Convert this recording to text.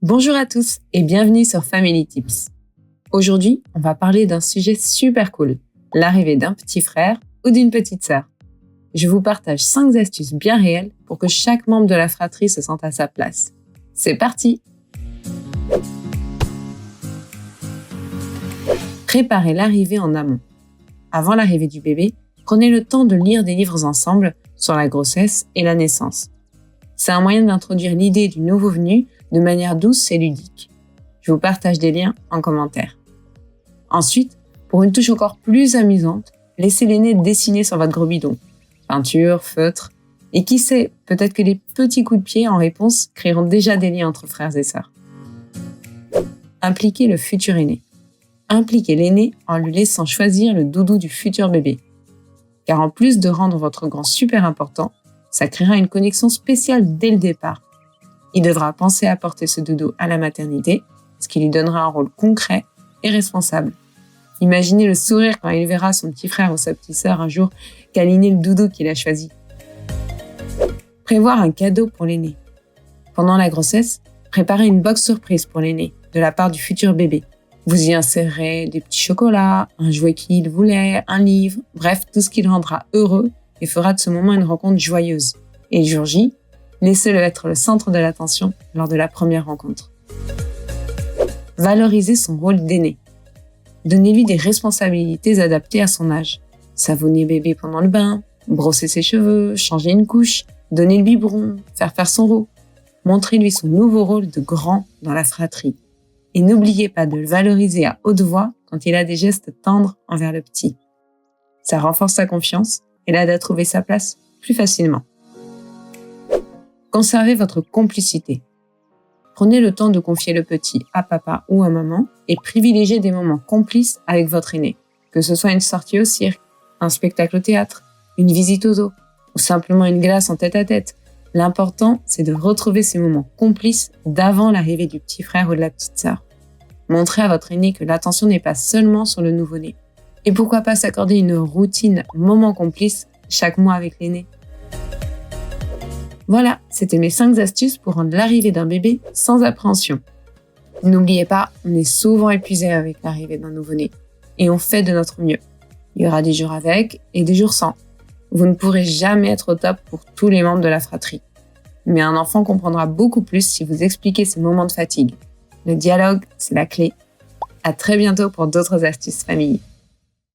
Bonjour à tous et bienvenue sur Family Tips. Aujourd'hui, on va parler d'un sujet super cool, l'arrivée d'un petit frère ou d'une petite sœur. Je vous partage 5 astuces bien réelles pour que chaque membre de la fratrie se sente à sa place. C'est parti! Préparez l'arrivée en amont. Avant l'arrivée du bébé, prenez le temps de lire des livres ensemble sur la grossesse et la naissance. C'est un moyen d'introduire l'idée du nouveau venu de manière douce et ludique. Je vous partage des liens en commentaire. Ensuite, pour une touche encore plus amusante, laissez l'aîné dessiner sur votre gros bidon. Peinture, feutre, et qui sait, peut-être que les petits coups de pied en réponse créeront déjà des liens entre frères et sœurs. Impliquez le futur aîné. Impliquez l'aîné en lui laissant choisir le doudou du futur bébé. Car en plus de rendre votre grand super important, ça créera une connexion spéciale dès le départ. Il devra penser à porter ce doudou à la maternité, ce qui lui donnera un rôle concret et responsable. Imaginez le sourire quand il verra son petit frère ou sa petite sœur un jour câliner le doudou qu'il a choisi. Prévoir un cadeau pour l'aîné. Pendant la grossesse, préparez une box surprise pour l'aîné, de la part du futur bébé. Vous y insérerez des petits chocolats, un jouet qu'il voulait, un livre, bref, tout ce qui le rendra heureux et fera de ce moment une rencontre joyeuse. Et le jour J, laissez-le être le centre de l'attention lors de la première rencontre. Valorisez son rôle d'aîné. Donnez-lui des responsabilités adaptées à son âge. Savonner bébé pendant le bain, brosser ses cheveux, changer une couche, donner le biberon, faire son rot. Montrez-lui son nouveau rôle de grand dans la fratrie. Et n'oubliez pas de le valoriser à haute voix quand il a des gestes tendres envers le petit. Ça renforce sa confiance et l'aide à trouver sa place plus facilement. Conservez votre complicité. Prenez le temps de confier le petit à papa ou à maman et privilégiez des moments complices avec votre aîné, que ce soit une sortie au cirque, un spectacle au théâtre, une visite au zoo ou simplement une glace en tête-à-tête. L'important, c'est de retrouver ces moments complices d'avant l'arrivée du petit frère ou de la petite sœur. Montrez à votre aîné que l'attention n'est pas seulement sur le nouveau-né. Et pourquoi pas s'accorder une routine moment complice chaque mois avec l'aîné. Voilà, c'était mes 5 astuces pour rendre l'arrivée d'un bébé sans appréhension. N'oubliez pas, on est souvent épuisé avec l'arrivée d'un nouveau-né. Et on fait de notre mieux. Il y aura des jours avec et des jours sans. Vous ne pourrez jamais être au top pour tous les membres de la fratrie. Mais un enfant comprendra beaucoup plus si vous expliquez ces moments de fatigue. Le dialogue, c'est la clé. À très bientôt pour d'autres astuces famille.